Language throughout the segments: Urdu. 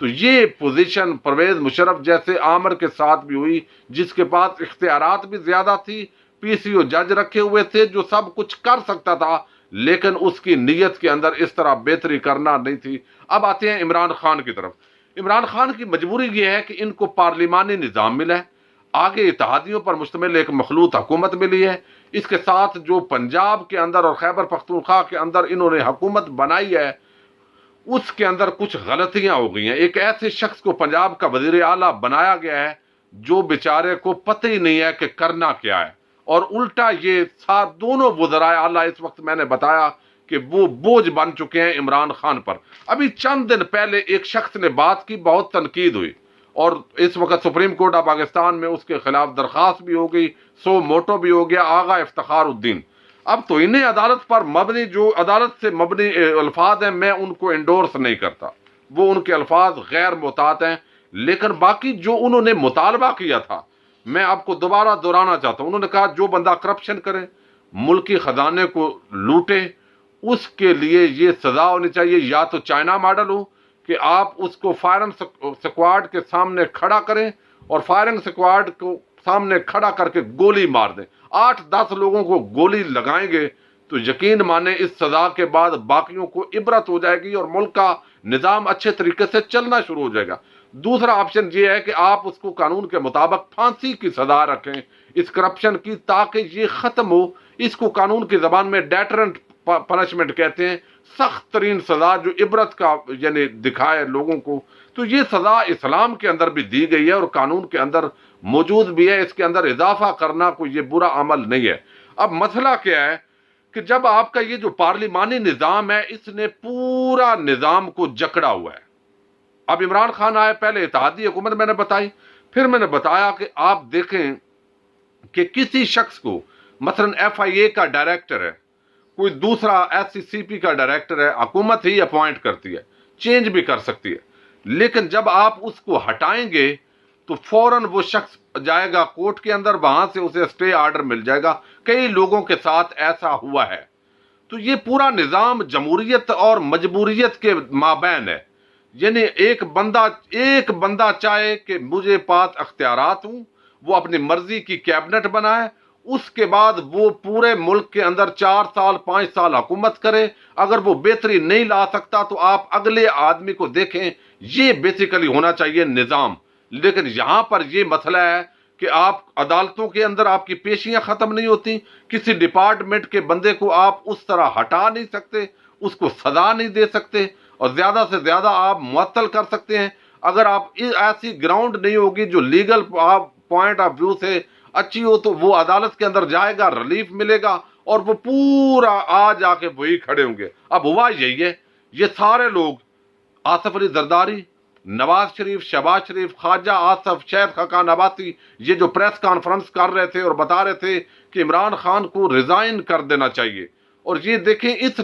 تو یہ پوزیشن پرویز مشرف جیسے آمر کے ساتھ بھی ہوئی، جس کے پاس اختیارات بھی زیادہ تھی، پی سی او جج رکھے ہوئے تھے جو سب کچھ کر سکتا تھا، لیکن اس کی نیت کے اندر اس طرح بہتری کرنا نہیں تھی۔ اب آتے ہیں عمران خان کی طرف۔ عمران خان کی مجبوری یہ ہے کہ ان کو پارلیمانی نظام ملا ہے، آگے اتحادیوں پر مشتمل ایک مخلوط حکومت ملی ہے، اس کے ساتھ جو پنجاب کے اندر اور خیبر پختونخوا کے اندر انہوں نے حکومت بنائی ہے، اس کے اندر کچھ غلطیاں ہو گئی ہیں۔ ایک ایسے شخص کو پنجاب کا وزیر اعلیٰ بنایا گیا ہے جو بیچارے کو پتہ ہی نہیں ہے کہ کرنا کیا ہے، اور الٹا یہ دونوں وزرائے اعلیٰ اس وقت میں نے بتایا کہ وہ بوجھ بن چکے ہیں عمران خان پر۔ ابھی چند دن پہلے ایک شخص نے بات کی، بہت تنقید ہوئی، اور اس وقت سپریم کورٹ آف پاکستان میں اس کے خلاف درخواست بھی ہو گئی، سو موٹو بھی ہو گیا، آغا افتخار الدین۔ اب تو انہیں عدالت پر مبنی، جو عدالت سے مبنی الفاظ ہیں، میں ان کو انڈورس نہیں کرتا، وہ ان کے الفاظ غیر محتاط ہیں، لیکن باقی جو انہوں نے مطالبہ کیا تھا میں آپ کو دوبارہ دہرانا چاہتا ہوں۔ انہوں نے کہا جو بندہ کرپشن کرے، ملکی خزانے کو لوٹے، اس کے لیے یہ سزا ہونی چاہیے، یا تو چائنا ماڈل ہو کہ آپ اس کو فائرنگ سکواڈ کے سامنے کھڑا کریں اور فائرنگ سکواڈ کو سامنے کھڑا کر کے گولی مار دیں، 8-10 لوگوں کو گولی لگائیں گے تو یقین مانیں اس سزا کے بعد باقیوں کو عبرت ہو جائے گی اور ملک کا نظام اچھے طریقے سے چلنا شروع ہو جائے گا۔ دوسرا آپشن یہ ہے کہ آپ اس کو قانون کے مطابق پھانسی کی سزا رکھیں اس کرپشن کی، تاکہ یہ ختم ہو۔ اس کو قانون کی زبان میں ڈیٹرنٹ پنشمنٹ کہتے ہیں، سخت ترین سزا جو عبرت کا یعنی دکھائے لوگوں کو۔ تو یہ سزا اسلام کے اندر بھی دی گئی ہے اور قانون کے اندر موجود بھی ہے، اس کے اندر اضافہ کرنا کوئی یہ برا عمل نہیں ہے۔ اب مسئلہ کیا ہے کہ جب آپ کا یہ جو پارلیمانی نظام ہے، اس نے پورا نظام کو جکڑا ہوا ہے۔ اب عمران خان آئے، پہلے اتحادی حکومت میں نے بتائی، پھر میں نے بتایا کہ آپ دیکھیں کہ کسی شخص کو مثلا ایف آئی اے کا ڈائریکٹر ہے، کوئی دوسرا ایس سی سی پی کا ڈائریکٹر ہے، حکومت ہی اپوائنٹ کرتی ہے، چینج بھی کر سکتی ہے، لیکن جب آپ اس کو ہٹائیں گے تو فوراً وہ شخص جائے گا کورٹ کے اندر، وہاں سے اسے اسٹے آرڈر مل جائے گا۔ کئی لوگوں کے ساتھ ایسا ہوا ہے۔ تو یہ پورا نظام جمہوریت اور مجبوریت کے مابین ہے، یعنی ایک بندہ چاہے کہ مجھے پاس اختیارات ہوں، وہ اپنی مرضی کی کیبنٹ بنائے، اس کے بعد وہ پورے ملک کے اندر 4 سال 5 سال حکومت کرے، اگر وہ بہتری نہیں لا سکتا تو آپ اگلے آدمی کو دیکھیں۔ یہ بیسیکلی ہونا چاہیے نظام۔ لیکن یہاں پر یہ مسئلہ ہے کہ آپ عدالتوں کے اندر آپ کی پیشیاں ختم نہیں ہوتی، کسی ڈپارٹمنٹ کے بندے کو آپ اس طرح ہٹا نہیں سکتے، اس کو سزا نہیں دے سکتے، اور زیادہ سے زیادہ آپ معطل کر سکتے ہیں۔ اگر آپ ایسی گراؤنڈ نہیں ہوگی جو لیگل پوائنٹ آف ویو سے اچھی ہو تو وہ عدالت کے اندر جائے گا، ریلیف ملے گا، اور وہ پورا آ جا کے وہی کھڑے ہوں گے۔ اب ہوا یہی ہے، یہ سارے لوگ آصف علی زرداری، نواز شریف، شہباز شریف، خواجہ آصف، شہد خاقان عباسی، یہ جو پریس کانفرنس کر رہے تھے اور بتا رہے تھے کہ عمران خان کو ریزائن کر دینا چاہیے، اور یہ دیکھیں اس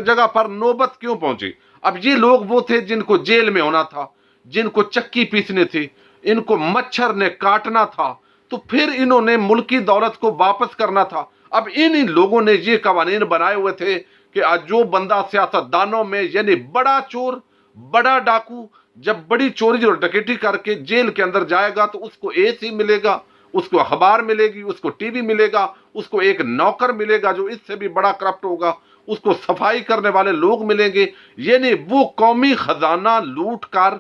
جگہ پر نوبت کیوں پہنچی۔ اب یہ لوگ وہ تھے جن کو جیل میں ہونا تھا، جن کو چکی پیسنی تھی، ان کو مچھر نے کاٹنا تھا، تو پھر انہوں نے ملکی دولت کو واپس کرنا تھا۔ اب ان لوگوں نے یہ قوانین بنائے ہوئے تھے کہ جو بندہ سیاستدانوں میں یعنی بڑا چور، بڑا ڈاکو، جب بڑی چوری اور ڈکیتی کر کے جیل کے اندر جائے گا تو اس کو اے سی ملے گا، اس کو اخبار ملے گی، اس کو ٹی وی ملے گا، اس کو ایک نوکر ملے گا جو اس سے بھی بڑا کرپٹ ہوگا، اس کو صفائی کرنے والے لوگ ملیں گے۔ یعنی وہ قومی خزانہ لوٹ کر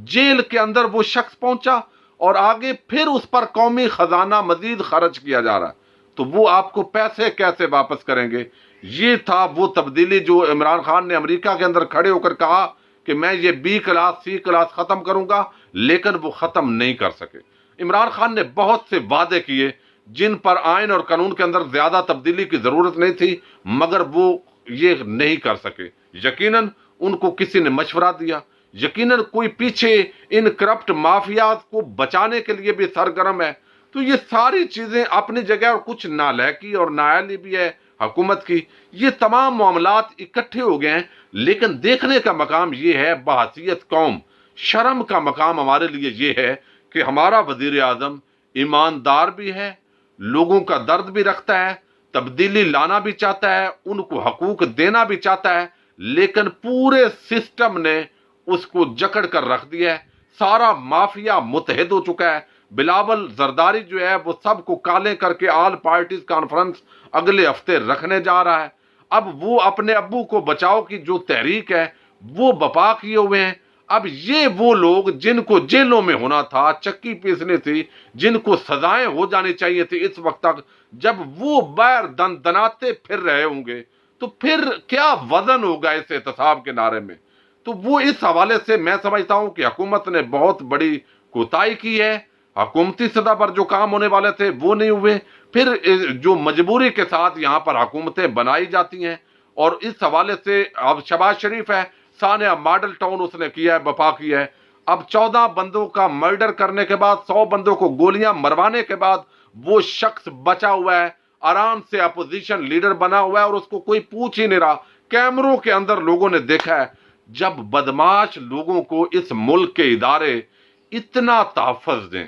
جیل کے اندر وہ شخص پہنچا، اور آگے پھر اس پر قومی خزانہ مزید خرچ کیا جا رہا ہے، تو وہ آپ کو پیسے کیسے واپس کریں گے؟ یہ تھا وہ تبدیلی جو عمران خان نے امریکہ کے اندر کھڑے ہو کر کہا کہ میں یہ بی کلاس سی کلاس ختم کروں گا، لیکن وہ ختم نہیں کر سکے۔ عمران خان نے بہت سے وعدے کیے جن پر آئین اور قانون کے اندر زیادہ تبدیلی کی ضرورت نہیں تھی، مگر وہ یہ نہیں کر سکے۔ یقیناً ان کو کسی نے مشورہ دیا، یقیناً کوئی پیچھے ان کرپٹ مافیاز کو بچانے کے لیے بھی سرگرم ہے۔ تو یہ ساری چیزیں اپنی جگہ، اور کچھ نالائقی اور نااہلی بھی ہے حکومت کی۔ یہ تمام معاملات اکٹھے ہو گئے ہیں، لیکن دیکھنے کا مقام یہ ہے بحیثیت قوم، شرم کا مقام ہمارے لیے یہ ہے کہ ہمارا وزیر اعظم ایماندار بھی ہے، لوگوں کا درد بھی رکھتا ہے، تبدیلی لانا بھی چاہتا ہے، ان کو حقوق دینا بھی چاہتا ہے، لیکن پورے سسٹم نے اس کو جکڑ کر رکھ دیا ہے. سارا مافیا متحد ہو چکا ہے. بلاول زرداری جو ہے وہ سب کو کالے کر کے آل پارٹیز کانفرنس اگلے ہفتے رکھنے جا رہا ہے. اب وہ اپنے ابو کو بچاؤ کی جو تحریک ہے وہ بپا کیے ہوئے ہیں. اب یہ وہ لوگ جن کو جیلوں میں ہونا تھا، چکی پیسنی تھی، جن کو سزائیں ہو جانی چاہیے تھی اس وقت تک، جب وہ باہر دناتے پھر رہے ہوں گے تو پھر کیا وزن ہوگا اس احتساب کے نعرے میں. تو وہ اس حوالے سے میں سمجھتا ہوں کہ حکومت نے بہت بڑی کوتاہی کی ہے. حکومتی سطح پر جو کام ہونے والے تھے وہ نہیں ہوئے. پھر جو مجبوری کے ساتھ یہاں پر حکومتیں بنائی جاتی ہیں، اور اس حوالے سے اب شہباز شریف ہے، سانحہ ماڈل ٹاؤن اس نے کیا ہے، بپا کیا ہے. اب 14 بندوں کا مرڈر کرنے کے بعد، 100 بندوں کو گولیاں مروانے کے بعد وہ شخص بچا ہوا ہے، آرام سے اپوزیشن لیڈر بنا ہوا ہے، اور اس کو کوئی پوچھ ہی نہیں رہا. کیمروں کے اندر لوگوں نے دیکھا ہے جب بدماش لوگوں کو اس ملک کے ادارے اتنا تحفظ دیں،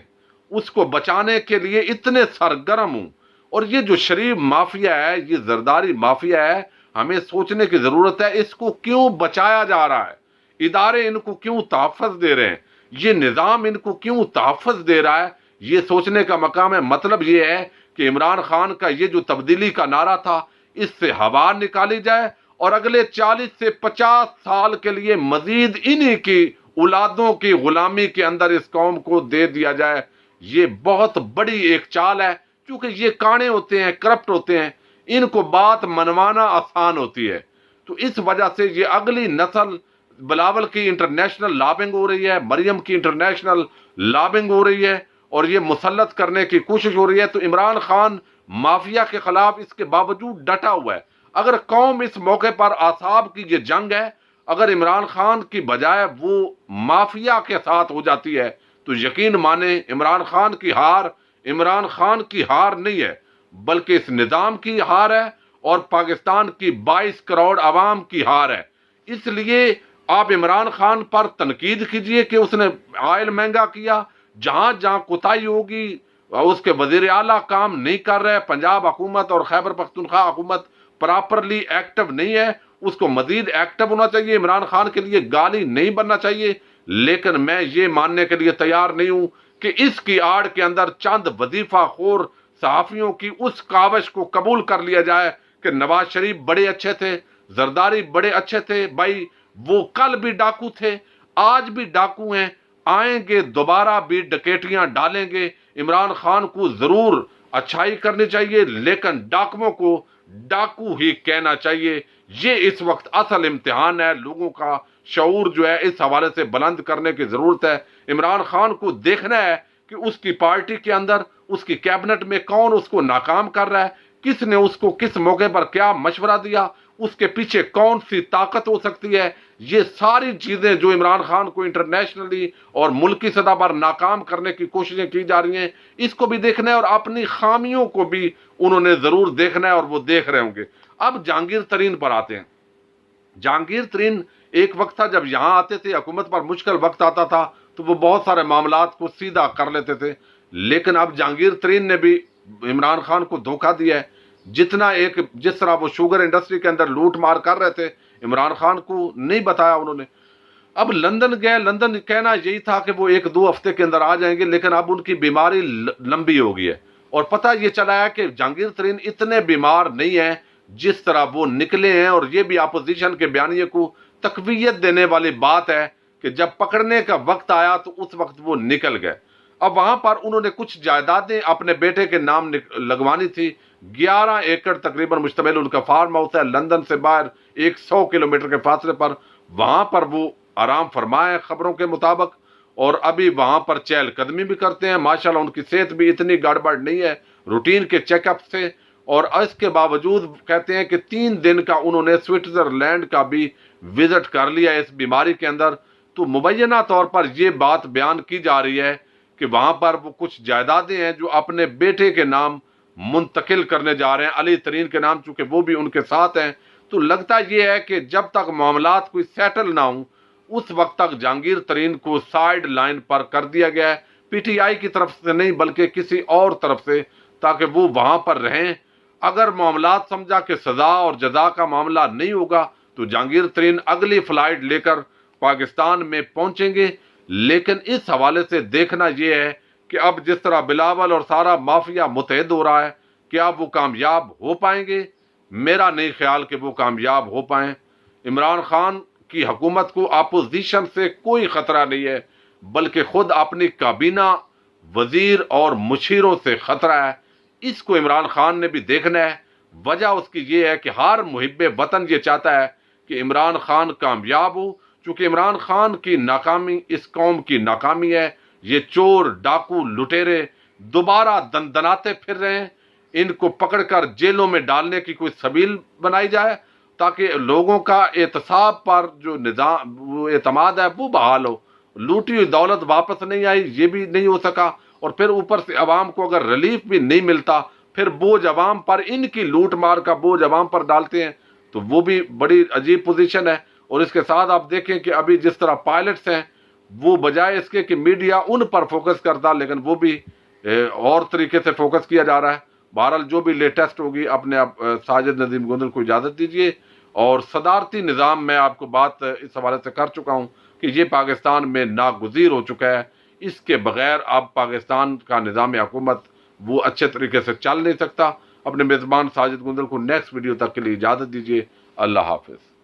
اس کو بچانے کے لیے اتنے سرگرم ہوں. اور یہ جو شریف مافیا ہے، یہ زرداری مافیا ہے، ہمیں سوچنے کی ضرورت ہے اس کو کیوں بچایا جا رہا ہے، ادارے ان کو کیوں تحفظ دے رہے ہیں، یہ نظام ان کو کیوں تحفظ دے رہا ہے. یہ سوچنے کا مقام ہے. مطلب یہ ہے کہ عمران خان کا یہ جو تبدیلی کا نعرہ تھا، اس سے ہوا نکالی جائے اور اگلے 40 سے 50 سال کے لیے مزید انہی کی اولادوں کی غلامی کے اندر اس قوم کو دے دیا جائے. یہ بہت بڑی ایک چال ہے، کیونکہ یہ کانے ہوتے ہیں، کرپٹ ہوتے ہیں، ان کو بات منوانا آسان ہوتی ہے. تو اس وجہ سے یہ اگلی نسل، بلاول کی انٹرنیشنل لابنگ ہو رہی ہے، مریم کی انٹرنیشنل لابنگ ہو رہی ہے، اور یہ مسلط کرنے کی کوشش ہو رہی ہے. تو عمران خان مافیا کے خلاف اس کے باوجود ڈٹا ہوا ہے. اگر قوم اس موقع پر اعصاب کی یہ جنگ ہے، اگر عمران خان کی بجائے وہ مافیا کے ساتھ ہو جاتی ہے تو یقین مانیں عمران خان کی ہار عمران خان کی ہار نہیں ہے، بلکہ اس نظام کی ہار ہے اور پاکستان کی 22 کروڑ عوام کی ہار ہے. اس لیے آپ عمران خان پر تنقید کیجئے کہ اس نے آئل مہنگا کیا. جہاں جہاں کوتاہی ہوگی، اس کے وزیر اعلیٰ کام نہیں کر رہے، پنجاب حکومت اور خیبر پختونخوا حکومت پراپرلی ایکٹیو نہیں ہے، اس کو مزید ایکٹیو ہونا چاہیے. عمران خان کے لیے گالی نہیں بننا چاہیے. لیکن میں یہ ماننے کے لیے تیار نہیں ہوں کہ اس کی آڑ کے اندر چند وظیفہ خور صحافیوں کی اس کاوش کو قبول کر لیا جائے کہ نواز شریف بڑے اچھے تھے، زرداری بڑے اچھے تھے. بھائی وہ کل بھی ڈاکو تھے، آج بھی ڈاکو ہیں، آئیں گے دوبارہ بھی ڈکیٹیاں ڈالیں گے. عمران خان کو ضرور اچھائی کرنی چاہیے، لیکن ڈاکوؤں کو ڈاکو ہی کہنا چاہیے. یہ اس وقت اصل امتحان ہے. لوگوں کا شعور جو ہے اس حوالے سے بلند کرنے کی ضرورت ہے. عمران خان کو دیکھنا ہے کہ اس کی پارٹی کے اندر، اس کی کیبنٹ میں کون اس کو ناکام کر رہا ہے، کس نے اس کو کس موقع پر کیا مشورہ دیا، اس کے پیچھے کون سی طاقت ہو سکتی ہے. یہ ساری چیزیں جو عمران خان کو انٹرنیشنلی اور ملکی سطح پر ناکام کرنے کی کوششیں کی جا رہی ہیں، اس کو بھی دیکھنا ہے اور اپنی خامیوں کو بھی انہوں نے ضرور دیکھنا ہے، اور وہ دیکھ رہے ہوں گے. اب جہانگیر ترین پر آتے ہیں. جہانگیر ترین ایک وقت تھا جب یہاں آتے تھے، حکومت پر مشکل وقت آتا تھا تو وہ بہت سارے معاملات کو سیدھا کر لیتے تھے. لیکن اب جہانگیر ترین نے بھی عمران خان کو دھوکہ دیا ہے. جس طرح وہ شوگر انڈسٹری کے اندر لوٹ مار کر رہے تھے، عمران خان کو نہیں بتایا انہوں نے. اب لندن گئے، لندن کہنا یہی تھا کہ وہ 1-2 ہفتے کے اندر آ جائیں گے، لیکن اب ان کی بیماری لمبی ہو گئی ہے. اور پتہ یہ چلا ہے کہ جہانگیر ترین اتنے بیمار نہیں ہیں جس طرح وہ نکلے ہیں. اور یہ بھی اپوزیشن کے بیانیے کو تقویت دینے والی بات ہے کہ جب پکڑنے کا وقت آیا تو اس وقت وہ نکل گئے. اب وہاں پر انہوں نے کچھ جائیدادیں اپنے بیٹے کے نام لگوانی تھی. 11 ایکڑ تقریباً مشتمل ان کا فارم ہاؤس ہے لندن سے باہر 100 کلومیٹر کے فاصلے پر. وہاں پر وہ آرام فرمائے خبروں کے مطابق، اور ابھی وہاں پر چہل قدمی بھی کرتے ہیں. ماشاءاللہ ان کی صحت بھی اتنی گڑبڑ نہیں ہے روٹین کے چیک اپ سے. اور اس کے باوجود کہتے ہیں کہ 3 دن کا انہوں نے سوئٹزرلینڈ کا بھی وزٹ کر لیا اس بیماری کے اندر. تو مبینہ طور پر یہ بات بیان کی جا رہی ہے کہ وہاں پر وہ کچھ جائیدادیں ہیں جو اپنے بیٹے کے نام منتقل کرنے جا رہے ہیں، علی ترین کے نام، چونکہ وہ بھی ان کے ساتھ ہیں. تو لگتا یہ ہے کہ جب تک معاملات کوئی سیٹل نہ ہوں اس وقت تک جہانگیر ترین کو سائیڈ لائن پر کر دیا گیا ہے، پی ٹی آئی کی طرف سے نہیں بلکہ کسی اور طرف سے، تاکہ وہ وہاں پر رہیں. اگر معاملات سمجھا کہ سزا اور جزا کا معاملہ نہیں ہوگا تو جہانگیر ترین اگلی فلائٹ لے کر پاکستان میں پہنچیں گے، لیکن اس حوالے سے دیکھنا یہ ہے کہ اب جس طرح بلاول اور سارا مافیا متحد ہو رہا ہے، کیا وہ کامیاب ہو پائیں گے؟ میرا نہیں خیال کہ وہ کامیاب ہو پائیں۔ عمران خان کی حکومت کو اپوزیشن سے کوئی خطرہ نہیں ہے، بلکہ خود اپنی کابینہ، وزیر اور مشیروں سے خطرہ ہے۔ اس کو عمران خان نے بھی دیکھنا ہے۔ وجہ اس کی یہ ہے کہ ہر محب وطن یہ چاہتا ہے کہ عمران خان کامیاب ہو، چونکہ عمران خان کی ناکامی اس قوم کی ناکامی ہے۔ یہ چور، ڈاکو، لٹیرے دوبارہ دندناتے پھر رہے ہیں۔ ان کو پکڑ کر جیلوں میں ڈالنے کی کوئی سبیل بنائی جائے تاکہ لوگوں کا احتساب پر جو نظام اعتماد ہے وہ بحال ہو۔ لوٹی ہوئی دولت واپس نہیں آئی، یہ بھی نہیں ہو سکا، اور پھر اوپر سے عوام کو اگر ریلیف بھی نہیں ملتا، پھر بوجھ عوام پر، ان کی لوٹ مار کا بوجھ عوام پر ڈالتے ہیں، تو وہ بھی بڑی عجیب پوزیشن ہے۔ اور اس کے ساتھ آپ دیکھیں کہ ابھی جس طرح پائلٹس ہیں، وہ بجائے اس کے کہ میڈیا ان پر فوکس کرتا، لیکن وہ بھی اور طریقے سے فوکس کیا جا رہا ہے۔ بہرحال جو بھی لیٹسٹ ہوگی، اپنے آپ ساجد ندیم گوندل کو اجازت دیجیے۔ اور صدارتی نظام میں آپ کو بات اس حوالے سے کر چکا ہوں کہ یہ پاکستان میں ناگزیر ہو چکا ہے۔ اس کے بغیر اب پاکستان کا نظام حکومت وہ اچھے طریقے سے چل نہیں سکتا۔ اپنے میزبان ساجد گوندل کو نیکسٹ ویڈیو تک کے لیے اجازت دیجیے۔ اللہ حافظ۔